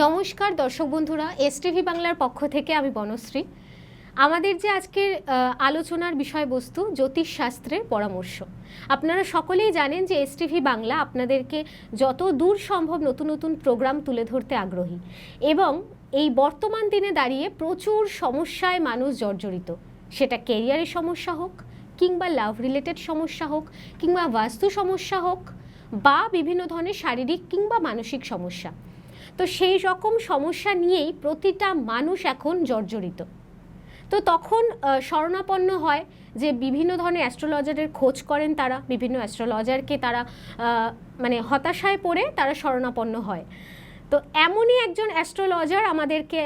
নমস্কার দর্শক বন্ধুরা, এসটিভি বাংলার পক্ষ থেকে আমি বনশ্রী। আমাদের যে আজকের আলোচনার বিষয়বস্তু জ্যোতিষশাস্ত্রের পরামর্শ। আপনারা সকলেই জানেন যে এসটিভি বাংলা আপনাদেরকে যত দূর সম্ভব নতুন নতুন প্রোগ্রাম তুলে ধরতে আগ্রহী এবং এই বর্তমান দিনে দাঁড়িয়ে প্রচুর সমস্যায় মানুষ জর্জরিত, সেটা কেরিয়ারের সমস্যা হোক কিংবা লাভ রিলেটেড সমস্যা হোক কিংবা বাস্তু সমস্যা হোক বা বিভিন্ন ধরনের শারীরিক কিংবা মানসিক সমস্যা। তো সেই রকম সমস্যা নিয়েই প্রতিটা মানুষ এখন জর্জরিত। তো তখন শরণাপন্ন হয় যে বিভিন্ন ধরনের অ্যাস্ট্রোলজারের খোঁজ করেন, তারা বিভিন্ন অ্যাস্ট্রোলজারকে তারা হতাশায় পড়ে তারা শরণাপন্ন হয়। তো এমনই একজন অ্যাস্ট্রোলজার আমাদেরকে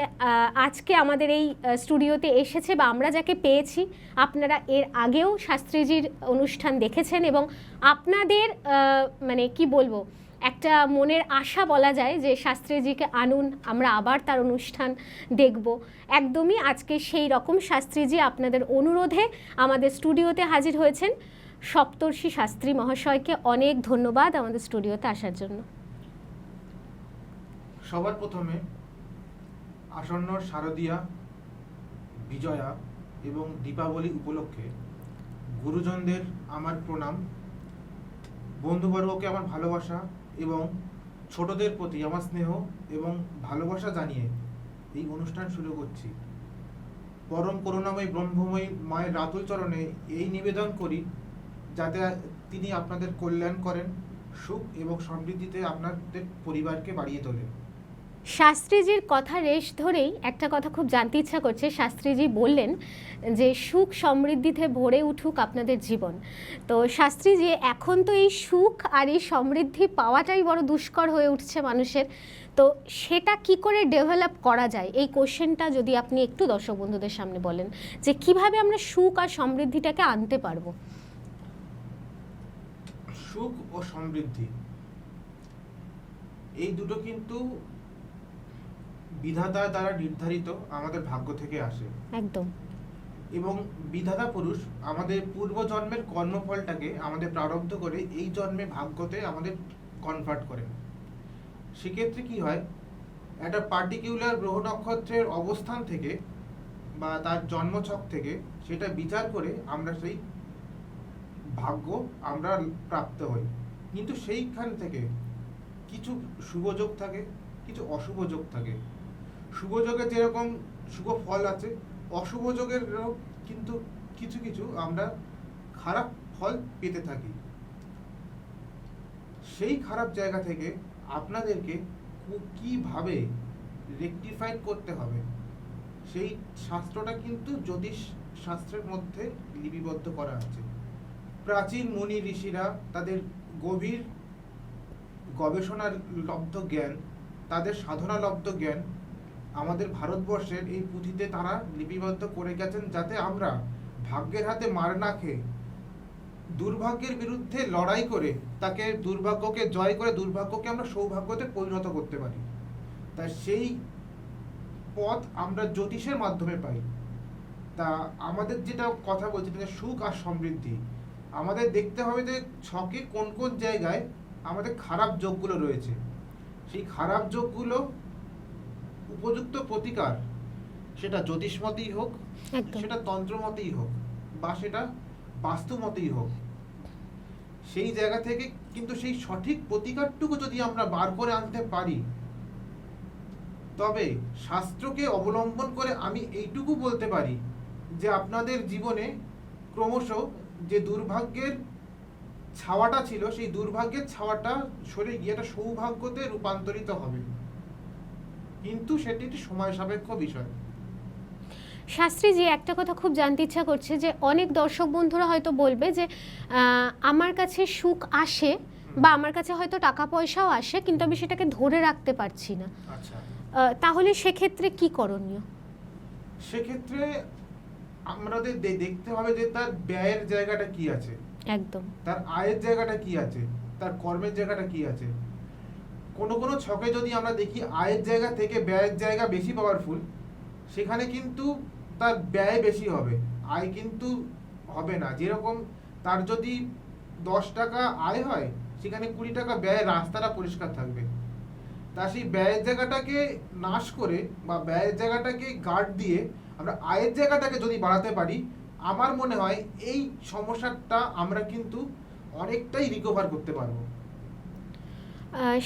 আজকে আমাদের এই স্টুডিওতে এসেছে, বা আমরা যাকে পেয়েছি। আপনারা এর আগেও শাস্ত্রীজির অনুষ্ঠান দেখেছেন এবং আপনাদের কি বলবো, একটা মনের আশা বলা যায় যে শাস্ত্রীজিকে আনুন, আমরা আবার তার অনুষ্ঠান দেখব। একদমই আজকে সেই রকম শাস্ত্রীজি আপনাদের অনুরোধে আমাদের স্টুডিওতে হাজির হয়েছেন। সপ্তর্ষি শাস্ত্রী মহাশয়কে অনেক ধন্যবাদ আমাদের স্টুডিওতে আসার জন্য। সবার প্রথমে আসন্ন শারদীয়া, বিজয়া এবং দীপাবলি উপলক্ষে গুরুজনদের আমার প্রণাম, বন্ধুবর্গকে আমার ভালোবাসা এবং ছোটদের প্রতি আমার স্নেহ এবং ভালোবাসা জানিয়ে এই অনুষ্ঠান শুরু করছি। পরম করুণাময় ব্রহ্মময়ী মায়ের রাতুল চরণে এই নিবেদন করি যাতে তিনি আপনাদের কল্যাণ করেন, সুখ এবং সমৃদ্ধিতে আপনাদের পরিবারকে বাড়িয়ে তোলেন। শাস্ত্রীজির কথা রেশ ধরেই একটা কথা খুব জানতে ইচ্ছা করছে। শাস্ত্রীজি বললেন যে সুখ সমৃদ্ধিতে ভরে উঠুক আপনাদের জীবন। তো শাস্ত্রীজি, এখন তো এই সুখ আর এই সমৃদ্ধি পাওয়াটাই বড় দুষ্কর হয়ে উঠছে মানুষের, তো সেটা কি করে ডেভেলপ করা যায়, এই কোশ্চেনটা যদি আপনি একটু দর্শক বন্ধুদের সামনে বলেন যে কিভাবে আমরা সুখ আর সমৃদ্ধিটাকে আনতে পারবো। সুখ ও সমৃদ্ধি এই দুটো কিন্তু বিধাতা দ্বারা নির্ধারিত, আমাদের ভাগ্য থেকে আসে একদম। এবং বিধাতা পুরুষ আমাদের পূর্ব জন্মের কর্মফলটাকে আমাদের প্রারব্ধ করে এই জন্মে ভাগ্যতে আমাদের কনভার্ট করেন। সেক্ষেত্রে কি হয়, একটা পার্টিকুলার গ্রহ নক্ষত্রের অবস্থান থেকে বা তার জন্মছক থেকে সেটা বিচার করে আমরা সেই ভাগ্য আমরা প্রাপ্ত হই। কিন্তু সেইখান থেকে কিছু শুভযোগ থাকে, কিছু অশুভ যোগ থাকে। শুভ যোগে যেরকম শুভ ফল আছে, অশুভ যোগের কিন্তু কিছু কিছু আমরা খারাপ ফল পেতে থাকি। সেই খারাপ জায়গা থেকে আপনাদেরকে কিভাবে রেকটিফাইড করতে হবে সেই শাস্ত্রটা কিন্তু জ্যোতিষ শাস্ত্রের মধ্যে লিপিবদ্ধ করা আছে। প্রাচীন মুনি ঋষিরা তাদের গভীর গবেষণার লব্ধ জ্ঞান, তাদের সাধনা লব্ধ জ্ঞান আমাদের ভারতবর্ষের এই পুঁথিতে তারা লিপিবদ্ধ করে গেছেন, যাতে আমরা ভাগ্যের হাতে মার না খেয়ে দুর্ভাগ্যের বিরুদ্ধে লড়াই করে তাকে দুর্ভাগ্যকে জয় করে দুর্ভাগ্যকে আমরা সৌভাগ্যতে পরিণত করতে পারি। তাই সেই পথ আমরা জ্যোতিষের মাধ্যমে পাই। তা আমাদের যেটা কথা বলছি যে সুখ আর সমৃদ্ধি, আমাদের দেখতে হবে যে ছকে কোন কোন জায়গায় আমাদের খারাপ যোগগুলো রয়েছে। সেই খারাপ যোগগুলো উপযুক্ত প্রতিকার, সেটা জ্যোতিষ মতেই হোক, সেটা তন্ত্র মতেই হোক, বা সেটা বাস্তু মতেই হোক, সেই জায়গা থেকে কিন্তু সেই সঠিক প্রতিকারটুকু যদি আমরা বার করে আনতে পারি, তবে শাস্ত্রকে অবলম্বন করে আমি এইটুকু বলতে পারি যে আপনাদের জীবনে ক্রমশ যে দুর্ভাগ্যের ছাওয়াটা ছিল, সেই দুর্ভাগ্যের ছাওয়াটা সরে গিয়ে একটা সৌভাগ্যতে রূপান্তরিত হবে। কিন্তু সেটি একটি সময় সাপেক্ষ বিষয়। শাস্ত্রীজি, একটা কথা খুব জানতে ইচ্ছা করছে যে অনেক দর্শক বন্ধুরা হয়তো বলবে যে আমার কাছে সুখ আসে বা আমার কাছে হয়তো টাকা পয়সাও আসে, কিন্তু আমি সেটাকে ধরে রাখতে পারছি না। আচ্ছা, তাহলে সেক্ষেত্রে কি করণীয়? সেক্ষেত্রে আমাদের দেখতে হবে যে তার ব্যয়ের জায়গাটা কি আছে, একদম, তার আয়ের জায়গাটা কি আছে, তার কর্মের জায়গাটা কি আছে। কোনো কোনো ছকে যদি আমরা দেখি আয়ের জায়গা থেকে ব্যয়ের জায়গা বেশি পাওয়ারফুল, সেখানে কিন্তু তার ব্যয় বেশি হবে, আয় কিন্তু হবে না। যেরকম তার যদি 10 টাকা আয় হয়, সেখানে 20 টাকা ব্যয়, রাস্তাটা পরিষ্কার থাকবে। তা সেই ব্যয়ের জায়গাটাকে নাশ করে বা ব্যয়ের জায়গাটাকে গার্ড দিয়ে আমরা আয়ের জায়গাটাকে যদি বাড়াতে পারি, আমার মনে হয় এই সমস্যাটা আমরা কিন্তু অনেকটাই রিকভার করতে পারবো।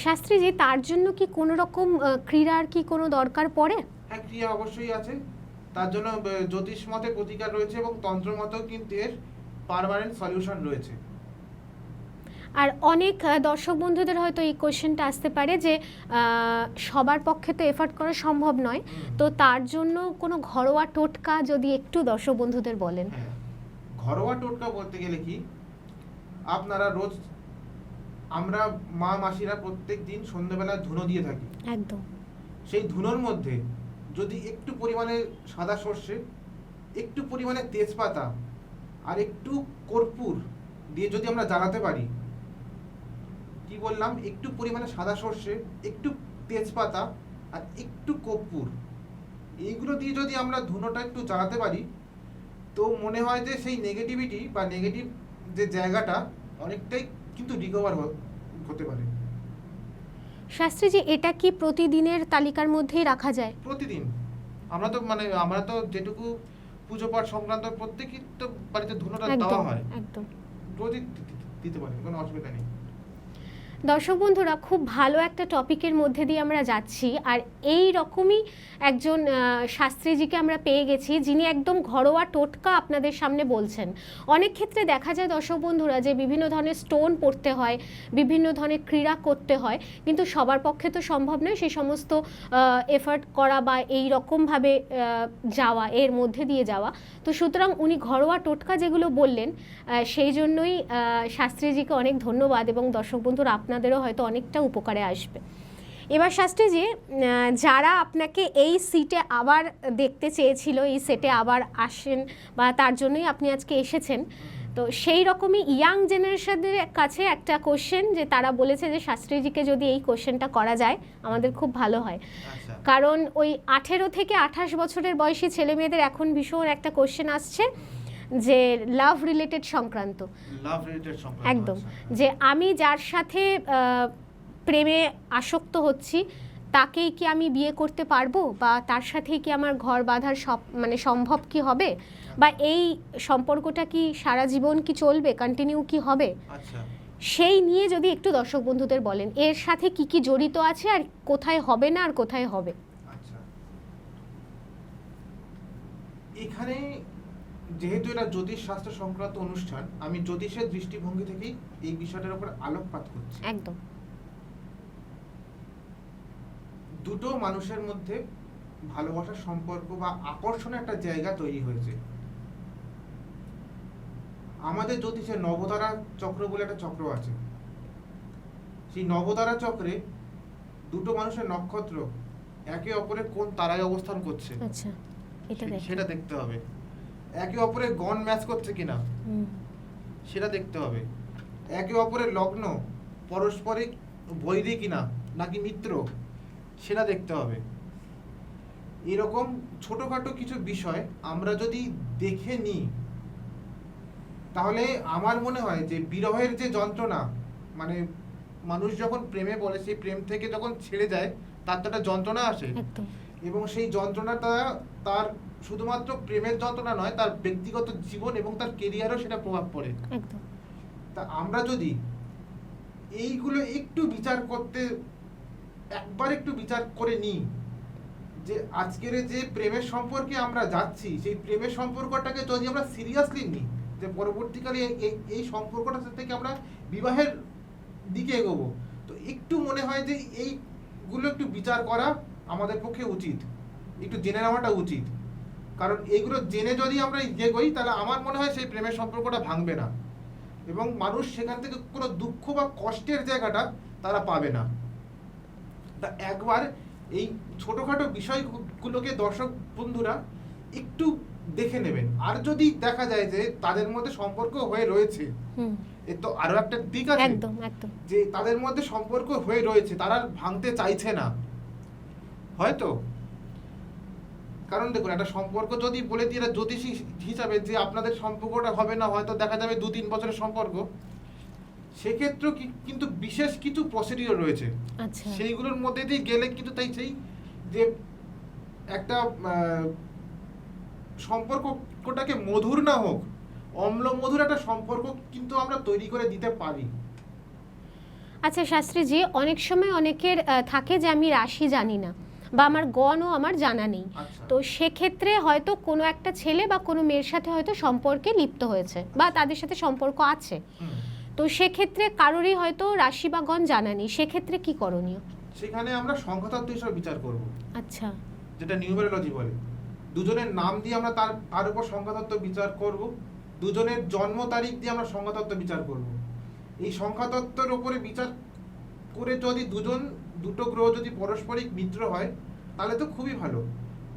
শাস্ত্রীজি, তার জন্য কি কোনো রকম ক্রীড়ার কি কোনো দরকার পড়ে? হ্যাঁ, ক্রিয়া অবশ্যই আছে। তার জন্য জ্যোতিষ মতে প্রতিকার রয়েছে এবং তন্ত্র মতেও কিন্তু এর পার্মানেন্ট সলিউশন রয়েছে। আর অনেক দর্শক বন্ধুদের হয়তো এই কোশ্চেনটা আসতে পারে যে সবার পক্ষে তো এফোর্ট করা সম্ভব নয়, তো তার জন্য কোনো ঘরোয়া টোটকা যদি একটু দর্শক বন্ধুদের বলেন। হ্যাঁ, ঘরোয়া টোটকা বলতে গেলে কি, আপনারা রোজ, আমরা মা মাসিরা প্রত্যেক দিন সন্ধ্যেবেলা ধুনো দিয়ে থাকি। একদম। সেই ধুনোর মধ্যে যদি একটু পরিমাণে সাদা সর্ষে, একটু পরিমাণে তেজপাতা আর একটু কর্পূর দিয়ে যদি আমরা জ্বালাতে পারি, কি বললাম, একটু পরিমাণে সাদা সর্ষে, একটু তেজপাতা আর একটু কর্পূর, এইগুলো দিয়ে যদি আমরা ধুনোটা একটু জ্বালাতে পারি, তো মনে হয় যে সেই নেগেটিভিটি বা নেগেটিভ যে জায়গাটা অনেকটাই কিন্তু রিকভার হতে পারে। শাস্ত্রীজি, এটা কি প্রতিদিনের তালিকার মধ্যেই রাখা যায়? প্রতিদিন আমরা তো যেটুকু পুজো পাঠ সংক্রান্ত প্রত্যেকই তো বাড়িতে ধুনোটা দেওয়া হয়, একদম রোজই দিতে পারি, কোনো অসুবিধা নেই। দর্শক বন্ধুরা, খুব ভালো একটা টপিকের মধ্যে দিয়ে আমরা যাচ্ছি, আর এই রকমই একজন শাস্ত্রীজিকে আমরা পেয়ে গেছি যিনি একদম ঘরোয়া টোটকা আপনাদের সামনে বলছেন। অনেক ক্ষেত্রে দেখা যায় দর্শক বন্ধুরা যে বিভিন্ন ধরনের স্টোন পড়তে হয়, বিভিন্ন ধরনের ক্রীড়া করতে হয়, কিন্তু সবার পক্ষে তো সম্ভব নয় সেই সমস্ত এফোর্ট করা বা এই রকমভাবে যাওয়া, এর মধ্যে দিয়ে যাওয়া। তো সুতরাং উনি ঘরোয়া টোটকা যেগুলো বললেন, সেই জন্যই শাস্ত্রীজিকে অনেক ধন্যবাদ, এবং দর্শক বন্ধুরা আপনাদেরও হয়তো অনেকটা উপকারে আসবে। এবার শাস্ত্রীজি, যারা আপনাকে এই সিটে আবার দেখতে চেয়েছিল, এই সেটে আবার আসেন বা তার জন্যই আপনি আজকে এসেছেন, তো সেই রকমই ইয়াং জেনারেশনের কাছে একটা কোশ্চেন, যে তারা বলেছে যে শাস্ত্রীজিকে যদি এই কোশ্চেনটা করা যায় আমাদের খুব ভালো হয়। কারণ ওই 18 থেকে 28 বছরের বয়সী ছেলে মেয়েদের এখন ভীষণ একটা কোশ্চেন আসছে যে লাভ রিলেটেড সংক্রান্ত, একদম, যে আমি যার সাথে প্রেমে আসক্ত হচ্ছি তাকেই কি আমি বিয়ে করতে পারবো, বা তার সাথেই কি আমার ঘর বাঁধার সম্ভব কি হবে, বা এই সম্পর্কটা কি সারা জীবন কি চলবে, কন্টিনিউ কি হবে, সেই নিয়ে যদি একটু দর্শক বন্ধুদের বলেন এর সাথে কি কি জড়িত আছে আর কোথায় হবে না আর কোথায় হবে। এখানে যেহেতু এটা জ্যোতিষ শাস্ত্র সংক্রান্ত অনুষ্ঠান, আমি জ্যোতিষের দৃষ্টিভঙ্গি থেকেই এই বিষয়টার উপর আলোকপাত করছি। একদম। দুটো মানুষের মধ্যে ভালোবাসার সম্পর্ক বা আকর্ষণের একটা জায়গা তৈরি হয়েছে। আমাদের জ্যোতিষে নবতারা চক্র বলে একটা চক্র আছে। সেই নবতারা চক্রে দুটো মানুষের নক্ষত্র একে অপরের কোন তারায় অবস্থান করছে, আচ্ছা, সেটা দেখতে হবে। একে অপরের গণ ম্যাচ করছে কিনা সেটা দেখতে হবে। একে অপরের লগ্ন পারস্পরিক বৈরী কিনা নাকি মিত্র, সেটা দেখতে হবে। এরকম ছোটখাটো কিছু বিষয় আমরা যদি দেখে নিই, তাহলে আমার মনে হয় যে বিরহের যে যন্ত্রণা, মানে মানুষ যখন প্রেমে বলে, সেই প্রেম থেকে যখন ছেড়ে যায় তার তো একটা যন্ত্রণা আসে, এবং সেই যন্ত্রণাটা তার শুধুমাত্র প্রেমের যন্ত্রণা নয়, তার ব্যক্তিগত জীবন এবং তার কেরিয়ারও সেটা প্রভাব পড়ে। তা আমরা যদি এইগুলো একটু বিচার করতে, একবার একটু বিচার করে নিই যে আজকের যে প্রেমের সম্পর্কে আমরা যাচ্ছি, সেই প্রেমের সম্পর্কটাকে যদি আমরা সিরিয়াসলি নিই, যে পরবর্তীকালে এই সম্পর্কটা থেকে আমরা বিবাহের দিকে এগোবো, তো একটু মনে হয় যে এইগুলো একটু বিচার করা আমাদের পক্ষে উচিত, একটু জেনে নেওয়াটা উচিত। কারণ এইগুলো জেনে যদি আমরা এগোই, তাহলে আমার মনে হয় সেই প্রেমের সম্পর্কটা ভাঙবে না, এবং মানুষ সেখান থেকে কোনো দুঃখ বা কষ্টের জায়গাটা তারা পাবে না। তা একবার এই ছোটখাটো বিষয়গুলোকে দর্শক বন্ধুরা একটু দেখে নেবেন। আর যদি দেখা যায় যে তাদের মধ্যে সম্পর্ক হয়ে রয়েছে, এর তো আরো একটা দিক আছে, যে তাদের মধ্যে সম্পর্ক হয়ে রয়েছে, তারা ভাঙতে চাইছে না হয়তো। কারণ দেখুন, একটা সম্পর্ক যদি বলে দিয়ে জ্যোতিষী হিসাবে যে আপনাদের সম্পর্কটা হবে না, হয়তো দেখা যাবে 2-3 বছরের সম্পর্ক, সেক্ষেত্রেও কিন্তু বিশেষ কিছু প্রসিডিওর রয়েছে, আচ্ছা সেইগুলোর মধ্যে দিয়ে গেলে কিন্তু তাই সেই যে একটা সম্পর্কটাকে মধুর না হোক, অম্ল মধুর একটা সম্পর্ক কিন্তু আমরা তৈরি করে দিতে পারি। আচ্ছা শাস্ত্রীজি, অনেক সময় অনেকের থাকে যে আমি রাশি জানি না বা আমার গণও আমার জানা নেই, আচ্ছা। তো সেক্ষেত্রে হয়তো কোনো একটা ছেলে বা কোনো মেয়ের সাথে হয়তো সম্পর্কে লিপ্ত হয়েছে বা তাদের সাথে সম্পর্ক আছে, তো সেক্ষেত্রে কারোরই হয়তো রাশি বা গণ জানা নেই, সেক্ষেত্রে কি করণীয়? সেখানে আমরা সংখ্যাতত্ত্ব হিসাবে বিচার করব, আচ্ছা যেটা নিউমেরোলজি বলে। দুজনের নাম দিয়ে আমরা তার উপর সংখ্যাতত্ত্ব বিচার করব, দুজনের জন্ম তারিখ দিয়ে আমরা সংখ্যাতত্ত্ব বিচার করব। এই সংখ্যাতত্ত্বের উপরে বিচার করে যদি দুটো গ্রহ যদি পারস্পরিক মিত্র হয় তাহলে তো খুবই ভালো,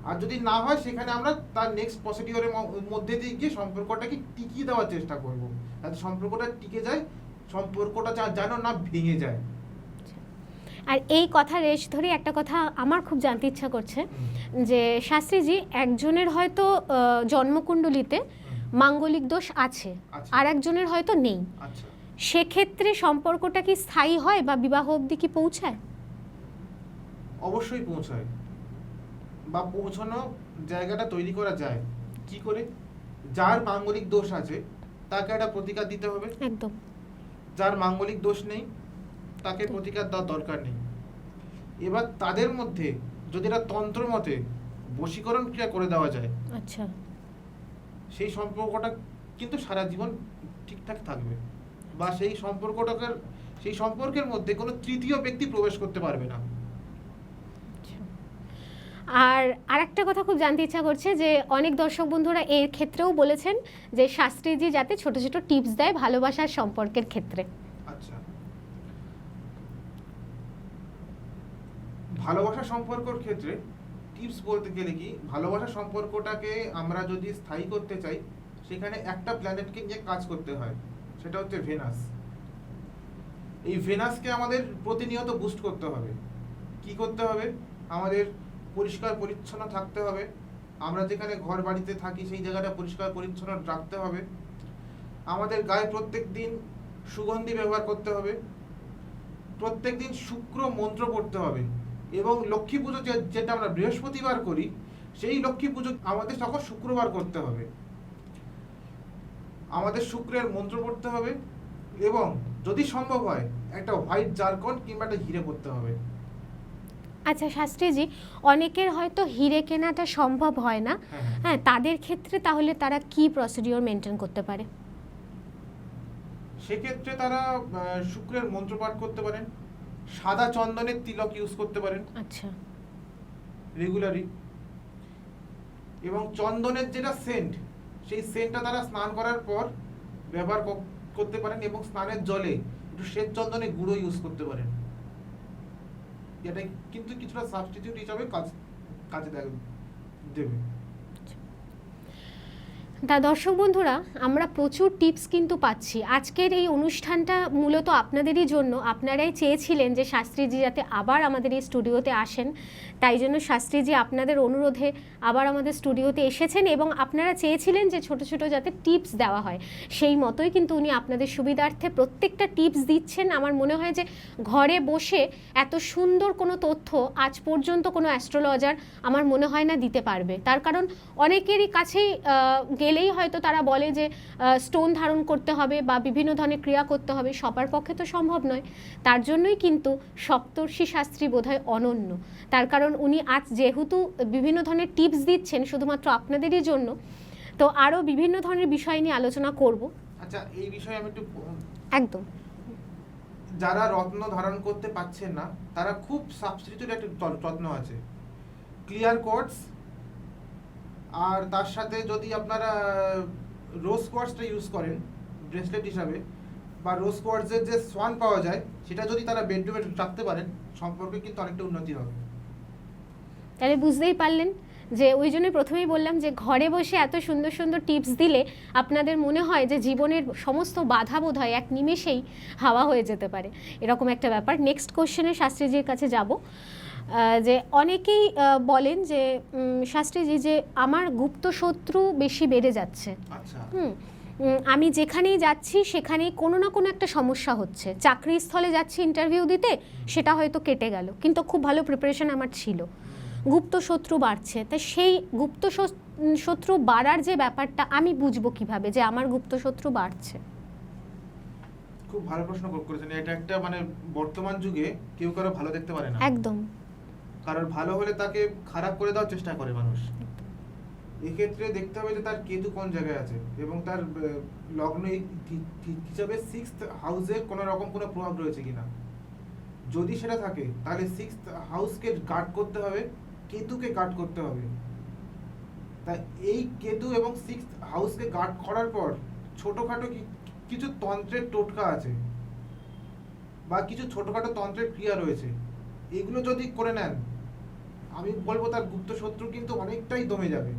আর যদি না হয় সেখানে আমরা তার নেক্সট প্রসিডিওরের মধ্যে দিয়ে গিয়ে সম্পর্কটাকে টিকিয়ে দেওয়ার চেষ্টা করব, যাতে সম্পর্কটা টিকে যায়, সম্পর্কটা যেন না ভেঙে যায়। আর এই কথা রেশ ধরে একটা কথা আমার খুব জানতে ইচ্ছা করছে যে শাস্ত্রীজি, একজনের হয়তো জন্মকুণ্ডলিতে মাঙ্গলিক দোষ আছে, আচ্ছা। আর একজনের হয়তো নেই, আচ্ছা, সেক্ষেত্রে সম্পর্কটা কি স্থায়ী হয় বা বিবাহ অবধি কি পৌঁছায়? অবশ্যই পৌঁছায়, বা পৌঁছানো জায়গাটা তৈরি করা যায়। কি করে? যার মাঙ্গলিক দোষ আছে তাকে একটা প্রতিকার দিতে হবে, একদম। যার মাঙ্গলিক দোষ নেই তাকে প্রতিকার দেওয়ার দরকার নেই। এবার তাদের মধ্যে যদি একটা তন্ত্র মতে বশীকরণ ক্রিয়া করে দেওয়া যায়, আচ্ছা সেই সম্পর্কটা কিন্তু সারা জীবন ঠিকঠাক থাকবে, বা সেই সম্পর্কের মধ্যে কোনো তৃতীয় ব্যক্তি প্রবেশ করতে পারবে না। আর আরেকটা কথা খুব জানতে ইচ্ছা করছে যে অনেক দর্শক বন্ধুরা এর ক্ষেত্রেও বলেছেন যে শাস্ত্রীজি যাতে ছোট ছোট টিপস দেয় ভালোবাসার সম্পর্কের ক্ষেত্রে। আচ্ছা, ভালোবাসা সম্পর্কের ক্ষেত্রে টিপস বলতে গেলে কি, ভালোবাসা সম্পর্কটাকে আমরা যদি স্থায়ী করতে চাই সেখানে একটা প্ল্যানেটকে নিয়ে কাজ করতে হয়, সেটা হচ্ছে ভেনাস। এই ভেনাসকে আমাদের প্রতিনিয়ত বুস্ট করতে হবে। কি করতে হবে? আমাদের পরিষ্কার পরিচ্ছন্ন থাকতে হবে, আমরা যেখানে ঘর বাড়িতে থাকি সেই জায়গাটা পরিষ্কার পরিচ্ছন্ন রাখতে হবে, আমাদের গায়ে প্রত্যেক দিন সুগন্ধি ব্যবহার করতে হবে, প্রত্যেক দিন শুক্র মন্ত্র পড়তে হবে, এবং লক্ষ্মী পুজো যেটা আমরা বৃহস্পতিবার করি সেই লক্ষ্মী পুজো আমাদের তখন শুক্রবার করতে হবে। আমাদের শুক্রের মন্ত্র পড়তে হবে, এবং যদি সম্ভব হয় একটা হোয়াইট জারকন কিংবা একটা হিরে পড়তে হবে। আচ্ছা শাস্ত্রীজি, অনেকের হয়তো হিরে কেনাটা সম্ভব হয় না, হ্যাঁ, তাদের ক্ষেত্রে তাহলে তারা কি প্রসিডিওর মেনটেন করতে পারে? সেক্ষেত্রে তারা শুক্রের মন্ত্র পাঠ করতে পারেন, সাদা চন্দনের তিলক ইউজ করতে পারেন আচ্ছা রেগুলারলি, এবং চন্দনের যেটা সেন্ট সেই সেন্টটা তারা স্নান করার পর ব্যবহার করতে পারেন, এবং স্নানের জলে একটু শ্বেত চন্দনের গুঁড়ো ইউজ করতে পারেন। এটা কিন্তু কিছুটা সাবস্টিটিউট হিসাবে কাজে দেবে। তা দর্শক বন্ধুরা, আমরা প্রচুর টিপস কিন্তু পাচ্ছি। আজকের এই অনুষ্ঠানটা মূলত আপনাদেরই জন্য, আপনারাই চেয়েছিলেন যে শাস্ত্রীজি যাতে আবার আমাদের এই স্টুডিওতে আসেন, তাই জন্য শাস্ত্রীজি আপনাদের অনুরোধে আবার আমাদের স্টুডিওতে এসেছেন, এবং আপনারা চেয়েছিলেন যে ছোট ছোট যাতে টিপস দেওয়া হয়, সেই মতোই কিন্তু উনি আপনাদের সুবিধার্থে প্রত্যেকটা টিপস দিচ্ছেন। আমার মনে হয় যে ঘরে বসে এত সুন্দর কোনো তথ্য আজ পর্যন্ত কোনো অ্যাস্ট্রোলজার আমার মনে হয় না দিতে পারবে, তার কারণ অনেকেরই কাছেই গেলেই হয়তো তারা বলে যে স্টোন ধারণ করতে হবে বা বিভিন্ন ধরনের ক্রিয়া করতে হবে, সবার পক্ষে তো সম্ভব নয়। তার জন্যই কিন্তু সপ্তর্ষি শাস্ত্রী বোধহয় অনন্য, তার কারণ উনি আজ যেহেতু বিভিন্ন ধরনের টিপস দিচ্ছেন শুধুমাত্র আপনাদেরই জন্য, তো আরও বিভিন্ন ধরনের বিষয় নিয়ে আলোচনা করব। আচ্ছা, এই বিষয়ে আমি একটু একদম। যারা রত্ন ধারণ করতে পারছেন না তারা খুব সাবস্টিটিউট একটা রত্ন আছে, ক্লিয়ার কোয়ার্টজ, আর তার সাথে যদি আপনারা রোজ কোয়ার্টজটা ইউজ করেন ব্রেসলেট হিসাবে, বা রোজ কোয়ার্টজের যে সোয়ান পাওয়া যায় সেটা যদি তারা বেডরুমে রাখতে পারেন, সম্পর্কে কিন্তু অনেকটা উন্নতি হবে। তাহলে বুঝতেই পারলেন যে ওই জন্য প্রথমেই বললাম যে ঘরে বসে এত সুন্দর সুন্দর টিপস দিলে আপনাদের মনে হয় যে জীবনের সমস্ত বাধা বোধ হয় এক নিমেষেই হাওয়া হয়ে যেতে পারে, এরকম একটা ব্যাপার। নেক্সট কোশ্চেনে শাস্ত্রীজির কাছে যাব। যে অনেকেই বলেন যে শাস্ত্রীজি যে আমার গুপ্ত শত্রু বেশি বেড়ে যাচ্ছে, আচ্ছা, আমি যেখানেই যাচ্ছি সেখানেই কোনো না কোনো একটা সমস্যা হচ্ছে। চাকরির স্থলে যাচ্ছি ইন্টারভিউ দিতে, সেটা হয়তো কেটে গেল, কিন্তু খুব ভালো প্রিপারেশন আমার ছিল। গুপ্ত শত্রু বাড়ছে, তা সেই গুপ্ত শত্রু বাড়ার যে ব্যাপারটা আমি বুঝবো কিভাবে যে আমার গুপ্ত শত্রু বাড়ছে? খুব ভালো প্রশ্ন করেছেন। এটা একটা মানে বর্তমান যুগে কেউ কারো ভালো দেখতে পারে না। একদম। কারণ ভালো হলে তাকে খারাপ করে দেওয়ার চেষ্টা করে মানুষ। এক্ষেত্রে দেখতে হবে যে তার কেতু কোন জায়গায় আছে এবং তার লগ্ন হিসাবে 6th হাউসের কোনো রকম কোনো প্রভাব রয়েছে কিনা। যদি সেটা থাকে তাহলে 6th হাউসকে গার্ড করতে হবে, কেতুকে গার্ড করতে হবে। তাই এই কেতু এবং 6th হাউসকে গার্ড করার পর ছোটখাটো কিছু তন্ত্রের টোটকা আছে বা কিছু ছোটখাটো তন্ত্রের ক্রিয়া রয়েছে, এগুলো যদি করে নেন আমি বলবো তার গুপ্ত শত্রু কিন্তু অনেকটাই দমে যাবে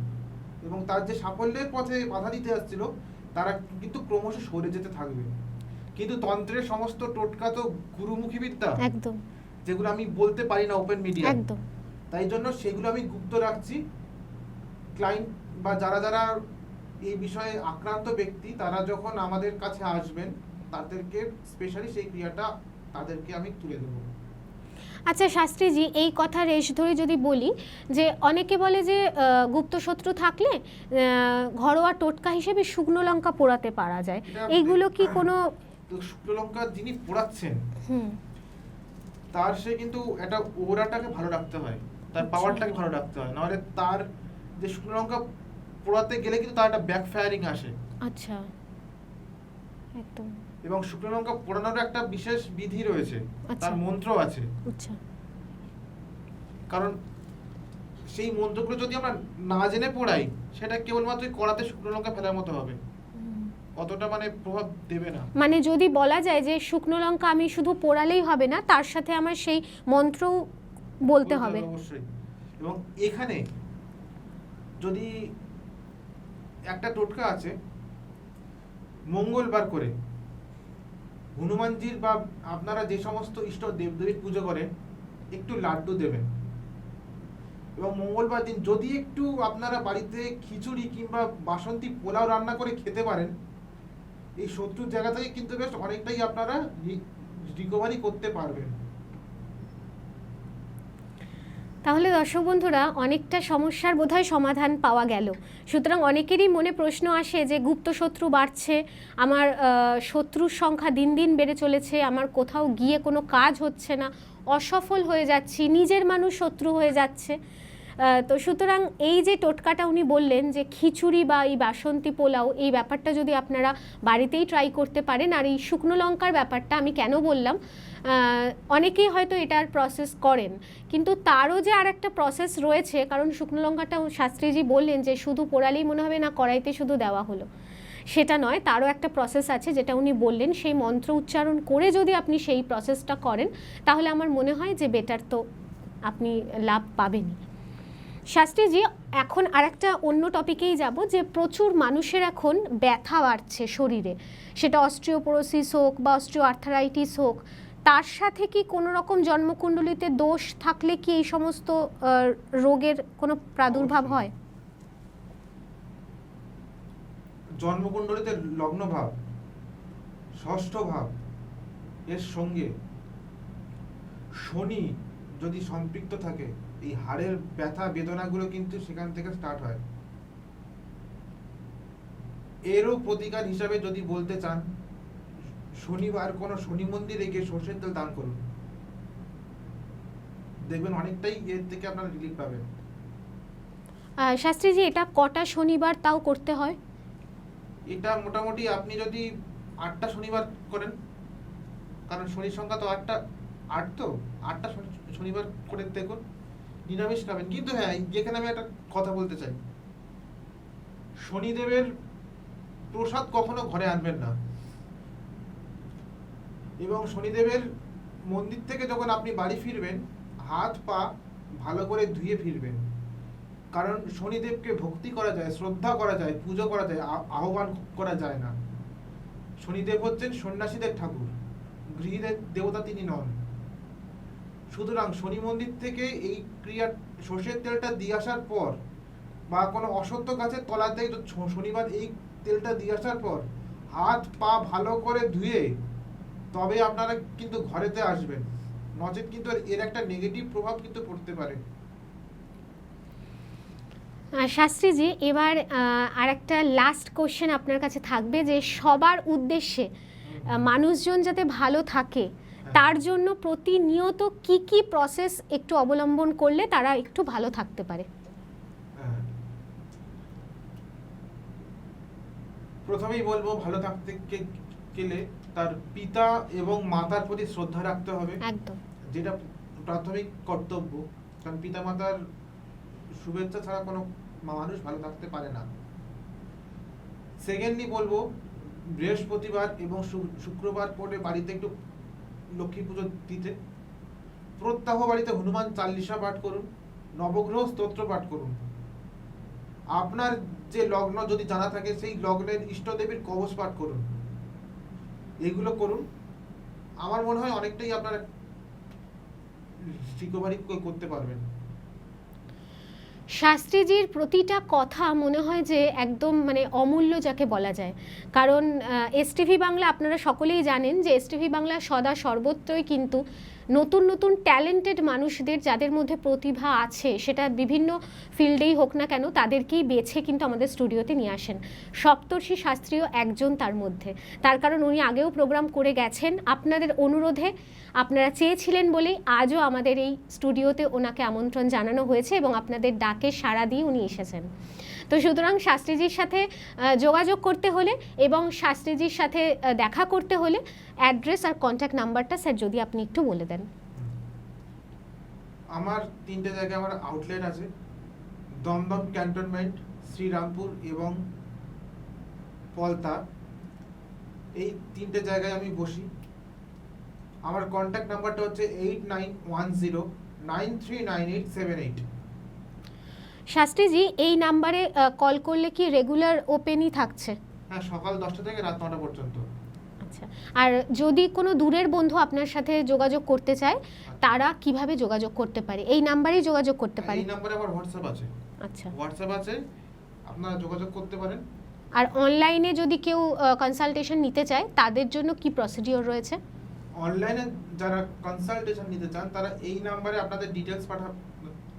এবং তার যে সাফল্যের পথে বাধা দিতে আসছিল তারা কিন্তু ক্রমশ সরে যেতে থাকবে। কিন্তু তন্ত্রের সমস্ত টোটকা তো গুরুমুখী বিদ্যা, একদম, যেগুলো আমি বলতে পারি না ওপেন মিডিয়া, একদম। তাই জন্য সেগুলো আমি গুপ্ত রাখছি। ক্লায়েন্ট বা যারা যারা এই বিষয়ে আক্রান্ত ব্যক্তি তারা যখন আমাদের কাছে আসবেন তাদেরকে স্পেশালি সেই ক্রিয়াটা তাদেরকে আমি তুলে দেবো। আচ্ছা শাস্ত্রীজি, এই কথা রেশ ধরে যদি বলি যে অনেকে বলে যে গুপ্ত শত্রু থাকলে ঘরোয়া টোটকা হিসেবে শুকনো লঙ্কা পোড়াতে পারা যায়, এইগুলো কি কোনো? তো শুকনো লঙ্কা যিনি পোড়াচ্ছেন তার সে কিন্তু একটা ওরাটাকে ভালো রাখতে হয়, তার পাওয়ারটাকে ভালো রাখতে হয়, নাহলে তার যে শুকনো লঙ্কা পোড়াতে গেলে কিন্তু তার একটা ব্যাক ফায়ারিং আসে। আচ্ছা, একদম। এবং শুকনো লঙ্কা পোড়ানোর একটা বিশেষ বিধি রয়েছে, তার মন্ত্র আছে। আচ্ছা। কারণ সেই মন্ত্রগুলো যদি আমরা না জেনে পোড়াই সেটা কেবলমাত্র কড়াতে শুকনো লঙ্কা ফেলার মতো হবে, অতটা মানে প্রভাব দেবে না। মানে যদি বলা যায় যে শুকনো লঙ্কা আমি শুধু পোড়ালেই হবে না, তার সাথে আমার সেই মন্ত্র বলতে হবে অবশ্যই। এবং এখানে যদি একটা টোটকা আছে, মঙ্গলবার করে হনুমানজির বা আপনারা যে সমস্ত ইষ্ট দেবদেবীর পুজো করেন একটু লাড্ডু দেবেন। এবং মঙ্গলবার দিন যদি একটু আপনারা বাড়িতে খিচুড়ি কিংবা বাসন্তী পোলাও রান্না করে খেতে পারেন, এই শত্রুর জায়গা থেকে কিন্তু বেশ অনেকটাই আপনারা রিকভারি করতে পারবেন। তাহলে দর্শক বন্ধুরা, অনেকটা সমস্যার বোধহয় সমাধান পাওয়া গেল। সুতরাং অনেকেরই মনে প্রশ্ন আসে যে গুপ্ত শত্রু বাড়ছে, আমার শত্রুর সংখ্যা দিন দিন বেড়ে চলেছে, আমার কোথাও গিয়ে কোনো কাজ হচ্ছে না, অসফল হয়ে যাচ্ছি, নিজের মানুষ শত্রু হয়ে যাচ্ছে। তো সুতরাং এই যে টোটকাটা উনি বললেন যে খিচুড়ি বা এই বাসন্তী পোলাও, এই ব্যাপারটা যদি আপনারা বাড়িতেই ট্রাই করতে পারেন। আর এই শুকনো লঙ্কার ব্যাপারটা আমি কেন বললাম, অনেকেই হয়তো এটার প্রসেস করেন, কিন্তু তারও যে আর একটা প্রসেস রয়েছে। কারণ শুকনো লঙ্কাটা শাস্ত্রীজি বললেন যে শুধু পোড়ালেই মনে হবে না কড়াইতে শুধু দেওয়া হলো, সেটা নয়, তারও একটা প্রসেস আছে যেটা উনি বললেন। সেই মন্ত্র উচ্চারণ করে যদি আপনি সেই প্রসেসটা করেন তাহলে আমার মনে হয় যে বেটার তো আপনি লাভ পাবেনই। শাস্ত্রীজি, এখন আরেকটা অন্য টপিকেই যাব, যে প্রচুর মানুষের এখন ব্যথা বাড়ছে শরীরে, সেটা অস্টিওপোরোসিস হোক বা অস্টিও আর্থারাইটিস হোক, তার সাথে কি কোনো রকম জন্মকুণ্ডলিতে দোষ থাকলে কি এই সমস্ত রোগের কোনো প্রাদুর্ভাব হয়? জন্মকুণ্ডলিতে লগ্ন ভাব, ষষ্ঠ ভাব, এর সঙ্গে শনি যদি সম্পৃক্ত থাকে, এই হাড়ের ব্যথা বেদনাগুলো কিন্তু সেখান থেকে স্টার্ট হয়। এরও প্রতিকার হিসাবে যদি বলতে চান, শনিবার কোনো শনি মন্দিরে গিয়ে সর্ষের তেল দান করুন, দেখবেন অনেকটাই এর থেকে আপনারা রিলিফ পাবেন। শাস্ত্রীজি, এটা কটা শনিবার তাও করতে হয়? এটা মোটামুটি আপনি যদি 8টা শনিবার করেন, কারণ শনির সংখ্যা তো 8 তো 8টা শনিবার করে দেখুন, নিরামিষ খাবেন। কিন্তু হ্যাঁ, যেখানে আমি একটা কথা বলতে চাই, শনিদেবের প্রসাদ কখনো ঘরে আনবেন না। এবং শনিদেবের মন্দির থেকে যখন আপনি বাড়ি ফিরবেন, হাত পা ভালো করে ধুয়ে ফিরবেন। কারণ শনিদেবকে ভক্তি করা যায়, শ্রদ্ধা করা যায়, পুজো করা যায়, আহ্বান করা যায় না। শনিদেব হচ্ছেন সন্ন্যাসীদের ঠাকুর, গৃহীদের দেবতা তিনি নন। সুতরাং শনি মন্দির থেকে এই ক্রিয়া সর্ষের তেলটা দিয়ে আসার পর বা কোনো অসত্য গাছের তলাতে শনিবার এই তেলটা দিয়ে আসার পর হাত পা ভালো করে ধুয়ে তবে আপনারা কিন্তু ঘরেতে আসবেন, নচেত কিন্তু এর একটা নেগেটিভ প্রভাব কিন্তু পড়তে পারে। শাস্ত্রীজি, এবার আর একটা লাস্ট কোশ্চেন আপনার কাছে থাকবে, যে সবার উদ্দেশ্যে মানুষজন যাতে ভালো থাকে তার জন্য প্রতিনিয়ত কি কি প্রসেস একটু অবলম্বন করলে তারা একটু ভালো থাকতে পারে? প্রথমেই বলবো, ভালো থাকতে গেলে তার পিতা এবং মাতার প্রতি শ্রদ্ধা রাখতে হবে, একদম, যেটা প্রাথমিক কর্তব্য। কারণ পিতা মাতার শুভেচ্ছা ছাড়া কোনো মানুষ ভালো থাকতে পারে না। সেকেন্ডলি বলবো, বৃহস্পতিবার এবং শুক্রবার করে বাড়িতে একটু লক্ষ্মী পুজো দিতে, প্রত্যহ বাড়িতে হনুমান চালিসা পাঠ করুন, নবগ্রহ স্তোত্র পাঠ করুন। আপনার যে লগ্ন যদি জানা থাকে সেই লগ্নের ইষ্টদেবীর কবচ পাঠ করুন। এগুলো করুন, আমার মনে হয় অনেকটাই আপনারা রিকভারি করতে পারবেন। শাস্ত্রীজির প্রতিটা কথা মনে হয় যে একদম মানে অমূল্য যাকে বলা যায়। কারণ এসটিভি বাংলা, আপনারা সকলেই জানেন যে এসটিভি বাংলা সদা সর্বত্রই কিন্তু নতুন নতুন ট্যালেন্টেড মানুষদের, যাদের মধ্যে প্রতিভা আছে, সেটা বিভিন্ন ফিল্ডেই হোক না কেন, তাদেরকেই বেছে কিন্তু আমাদের স্টুডিওতে নিয়ে আসেন। সপ্তর্ষি শাস্ত্রীও একজন তার মধ্যে। তার কারণ উনি আগেও প্রোগ্রাম করে গেছেন, আপনাদের অনুরোধে, আপনারা চেয়েছিলেন বলেই আজও আমাদের এই স্টুডিওতে ওনাকে আমন্ত্রণ জানানো হয়েছে এবং আপনাদের ডাকে সাড়া দিয়ে উনি এসেছেন। তো সুতরাং শাস্ত্রীজির সাথে যোগাযোগ করতে হলে এবং শাস্ত্রীজির সাথে দেখা করতে হলে অ্যাড্রেস আর কন্ট্যাক্ট নাম্বারটা স্যার যদি আপনি একটু বলে দেন। আমার 3টে জায়গায় আমার আউটলেট আছে, দমদম ক্যান্টনমেন্ট, শ্রীরামপুর এবং পলতা। এই 3টে জায়গায় আমি বসি। আমার কন্ট্যাক্ট নাম্বারটা হচ্ছে 8910939878। শাস্ত্রীজি, এই নাম্বারে কল করলে কি রেগুলার ওপেনই থাকছে? হ্যাঁ, সকাল 10টা থেকে রাত 9টা পর্যন্ত। আচ্ছা, আর যদি কোনো দূরের বন্ধু আপনার সাথে যোগাযোগ করতে চায় তারা কিভাবে যোগাযোগ করতে পারে? এই নাম্বারেই যোগাযোগ করতে পারে? এই নাম্বারে আমার হোয়াটসঅ্যাপ আছে। আচ্ছা, হোয়াটসঅ্যাপ আছে, আপনারা যোগাযোগ করতে পারেন। আর অনলাইনে যদি কেউ কনসালটেশন নিতে চায় তাদের জন্য কি প্রসিডিওর রয়েছে? অনলাইনে যারা কনসালটেশন নিতে চান তারা এই নাম্বারে আপনাদের ডিটেলস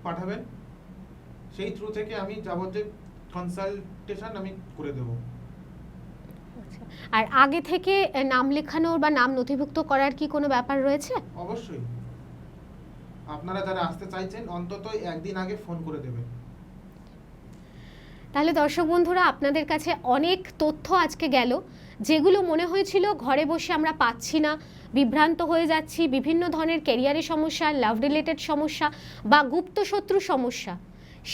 পাঠাবেন, সেই থ্রু থেকে আমি যাবতীয় কনসালটেশন আমি করে দেব। আর আগে থেকে নাম লেখানোর বা নাম নথিভুক্ত করার কি কোনো ব্যাপার রয়েছে? অবশ্যই, আপনারা যারা আসতে চাইছেন অন্তত একদিন আগে ফোন করে দেবেন। তাহলে দর্শক বন্ধুরা, আপনাদের কাছে অনেক তথ্য আজকে গেল, যেগুলো মনে হয়েছিল ঘরে বসে আমরা পাচ্ছি না, বিভ্রান্ত হয়ে যাচ্ছি, বিভিন্ন ধরনের ক্যারিয়ারের সমস্যা, লাভ রিলেটেড সমস্যা বা গুপ্ত শত্রু সমস্যা,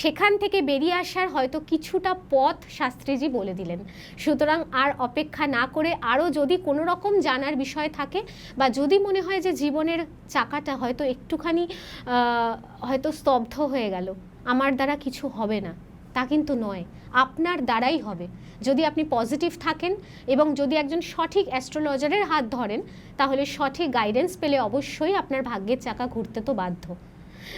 সেখান থেকে বেরিয়ে আসার হয়তো কিছুটা পথ শাস্ত্রীজি বলে দিলেন। সুতরাং আর অপেক্ষা না করে আরও যদি কোনো রকম জানার বিষয় থাকে বা যদি মনে হয় যে জীবনের চাকাটা হয়তো একটুখানি হয়তো স্তব্ধ হয়ে গেল, আমার দ্বারা কিছু হবে না, তা কিন্তু নয়, আপনার দ্বারাই হবে। যদি আপনি পজিটিভ থাকেন এবং যদি একজন সঠিক অ্যাস্ট্রোলজারের হাত ধরেন, তাহলে সঠিক গাইডেন্স পেলে অবশ্যই আপনার ভাগ্যের চাকা ঘুরতে তো বাধ্য।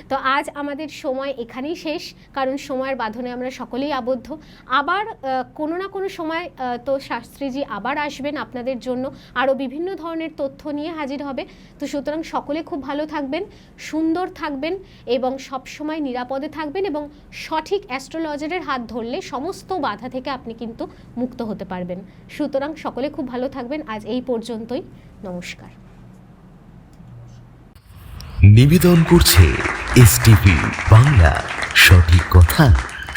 তো আজ আমাদের সময় এখানেই শেষ, কারণ সময়ের বাঁধনে আমরা সকলেই আবদ্ধ। আবার কোনো না কোনো সময় তো শাস্ত্রীজি আবার আসবেন আপনাদের জন্য, আরও বিভিন্ন ধরনের তথ্য নিয়ে হাজির হবে। তো সুতরাং সকলে খুব ভালো থাকবেন, সুন্দর থাকবেন এবং সবসময় নিরাপদে থাকবেন, এবং সঠিক অ্যাস্ট্রোলজারের হাত ধরলে সমস্ত বাধা থেকে আপনি কিন্তু মুক্ত হতে পারবেন। সুতরাং সকলে খুব ভালো থাকবেন। আজ এই পর্যন্তই, নমস্কার। নিবেদন করছে এসটিভি বাংলা, সঠিক কথা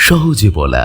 সহজে বলা।